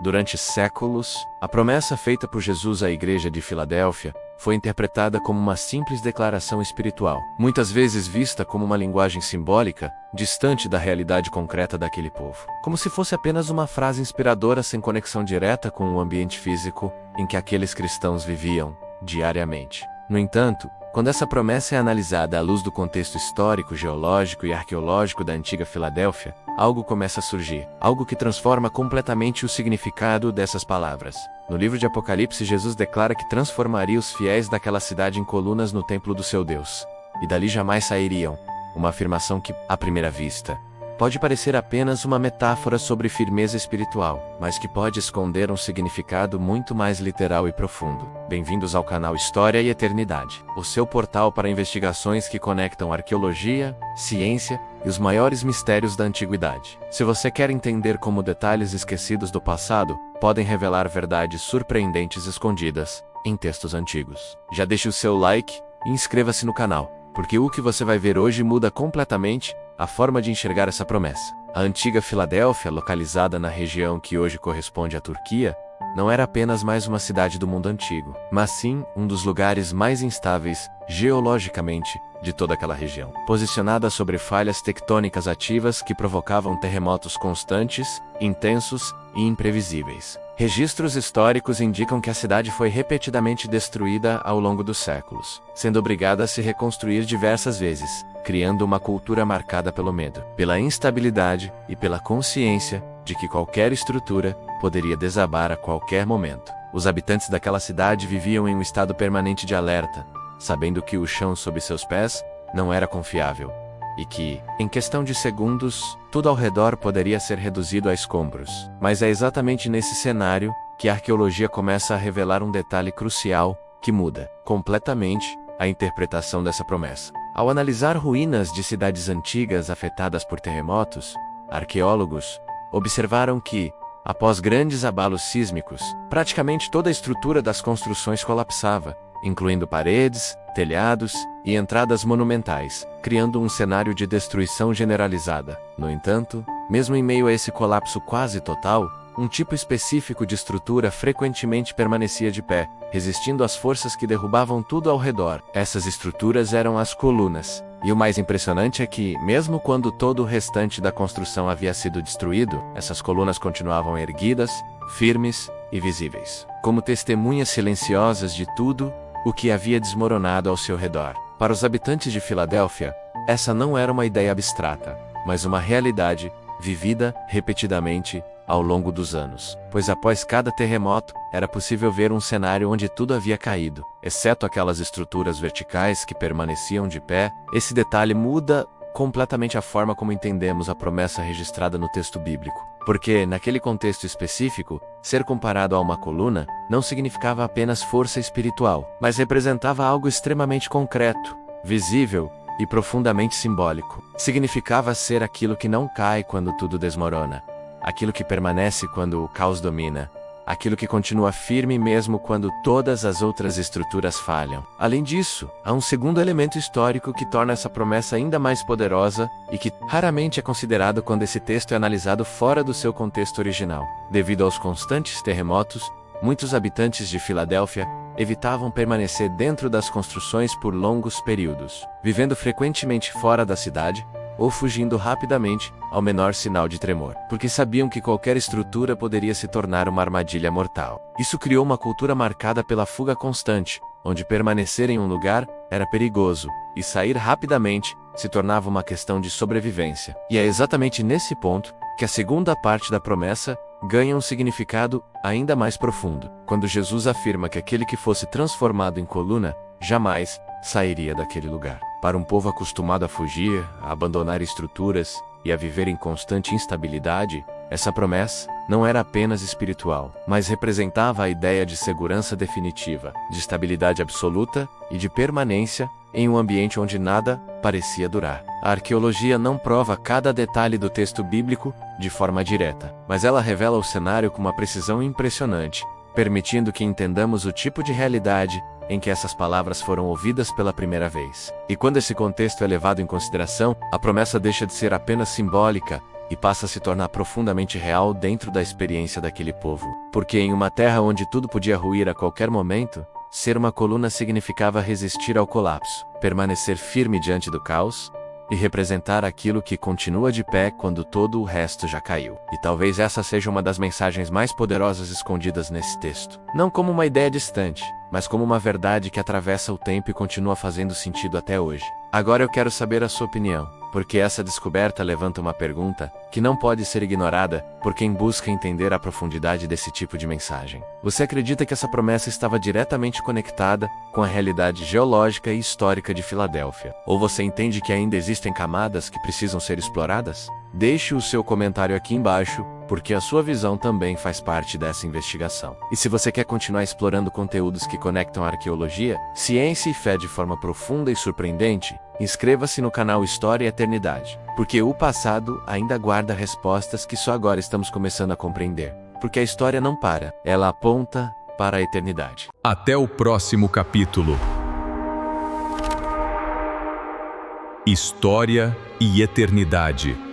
Durante séculos, a promessa feita por Jesus à igreja de Filadélfia foi interpretada como uma simples declaração espiritual, muitas vezes vista como uma linguagem simbólica, distante da realidade concreta daquele povo, como se fosse apenas uma frase inspiradora sem conexão direta com o ambiente físico em que aqueles cristãos viviam diariamente. No entanto, quando essa promessa é analisada à luz do contexto histórico, geológico e arqueológico da antiga Filadélfia, algo começa a surgir, algo que transforma completamente o significado dessas palavras. No livro de Apocalipse, Jesus declara que transformaria os fiéis daquela cidade em colunas no templo do seu Deus, e dali jamais sairiam, uma afirmação que, à primeira vista, pode parecer apenas uma metáfora sobre firmeza espiritual, mas que pode esconder um significado muito mais literal e profundo. Bem-vindos ao canal História e Eternidade, o seu portal para investigações que conectam arqueologia, ciência e os maiores mistérios da antiguidade. Se você quer entender como detalhes esquecidos do passado podem revelar verdades surpreendentes escondidas em textos antigos. Já deixe o seu like e inscreva-se no canal, porque o que você vai ver hoje muda completamente a forma de enxergar essa promessa. A antiga Filadélfia, localizada na região que hoje corresponde à Turquia, não era apenas mais uma cidade do mundo antigo, mas sim um dos lugares mais instáveis, geologicamente, de toda aquela região. Posicionada sobre falhas tectônicas ativas que provocavam terremotos constantes, intensos e imprevisíveis. Registros históricos indicam que a cidade foi repetidamente destruída ao longo dos séculos, sendo obrigada a se reconstruir diversas vezes, criando uma cultura marcada pelo medo, pela instabilidade e pela consciência de que qualquer estrutura poderia desabar a qualquer momento. Os habitantes daquela cidade viviam em um estado permanente de alerta, sabendo que o chão sob seus pés não era confiável, e que, em questão de segundos, tudo ao redor poderia ser reduzido a escombros. Mas é exatamente nesse cenário que a arqueologia começa a revelar um detalhe crucial que muda completamente a interpretação dessa promessa. Ao analisar ruínas de cidades antigas afetadas por terremotos, arqueólogos observaram que, após grandes abalos sísmicos, praticamente toda a estrutura das construções colapsava, incluindo paredes, telhados e entradas monumentais, criando um cenário de destruição generalizada. No entanto, mesmo em meio a esse colapso quase total, um tipo específico de estrutura frequentemente permanecia de pé, resistindo às forças que derrubavam tudo ao redor. Essas estruturas eram as colunas. E o mais impressionante é que, mesmo quando todo o restante da construção havia sido destruído, essas colunas continuavam erguidas, firmes e visíveis, como testemunhas silenciosas de tudo o que havia desmoronado ao seu redor. Para os habitantes de Filadélfia, essa não era uma ideia abstrata, mas uma realidade vivida repetidamente ao longo dos anos, pois após cada terremoto, era possível ver um cenário onde tudo havia caído, exceto aquelas estruturas verticais que permaneciam de pé. Esse detalhe muda completamente a forma como entendemos a promessa registrada no texto bíblico, porque, naquele contexto específico, ser comparado a uma coluna não significava apenas força espiritual, mas representava algo extremamente concreto, visível e profundamente simbólico. Significava ser aquilo que não cai quando tudo desmorona, aquilo que permanece quando o caos domina, aquilo que continua firme mesmo quando todas as outras estruturas falham. Além disso, há um segundo elemento histórico que torna essa promessa ainda mais poderosa e que raramente é considerado quando esse texto é analisado fora do seu contexto original. Devido aos constantes terremotos, muitos habitantes de Filadélfia evitavam permanecer dentro das construções por longos períodos, vivendo frequentemente fora da cidade ou fugindo rapidamente ao menor sinal de tremor, porque sabiam que qualquer estrutura poderia se tornar uma armadilha mortal. Isso criou uma cultura marcada pela fuga constante, onde permanecer em um lugar era perigoso, e sair rapidamente se tornava uma questão de sobrevivência. E é exatamente nesse ponto que a segunda parte da promessa ganha um significado ainda mais profundo, quando Jesus afirma que aquele que fosse transformado em coluna jamais sairia daquele lugar. Para um povo acostumado a fugir, a abandonar estruturas e a viver em constante instabilidade, essa promessa não era apenas espiritual, mas representava a ideia de segurança definitiva, de estabilidade absoluta e de permanência em um ambiente onde nada parecia durar. A arqueologia não prova cada detalhe do texto bíblico de forma direta, mas ela revela o cenário com uma precisão impressionante, permitindo que entendamos o tipo de realidade em que essas palavras foram ouvidas pela primeira vez. E quando esse contexto é levado em consideração, a promessa deixa de ser apenas simbólica e passa a se tornar profundamente real dentro da experiência daquele povo. Porque em uma terra onde tudo podia ruir a qualquer momento, ser uma coluna significava resistir ao colapso, permanecer firme diante do caos e representar aquilo que continua de pé quando todo o resto já caiu. E talvez essa seja uma das mensagens mais poderosas escondidas nesse texto. Não como uma ideia distante, mas como uma verdade que atravessa o tempo e continua fazendo sentido até hoje. Agora eu quero saber a sua opinião, porque essa descoberta levanta uma pergunta que não pode ser ignorada por quem busca entender a profundidade desse tipo de mensagem. Você acredita que essa promessa estava diretamente conectada com a realidade geológica e histórica de Filadélfia? Ou você entende que ainda existem camadas que precisam ser exploradas? Deixe o seu comentário aqui embaixo, porque a sua visão também faz parte dessa investigação. E se você quer continuar explorando conteúdos que conectam a arqueologia, ciência e fé de forma profunda e surpreendente, inscreva-se no canal História e Eternidade, porque o passado ainda guarda respostas que só agora estamos começando a compreender. Porque a história não para, ela aponta para a eternidade. Até o próximo capítulo. História e Eternidade.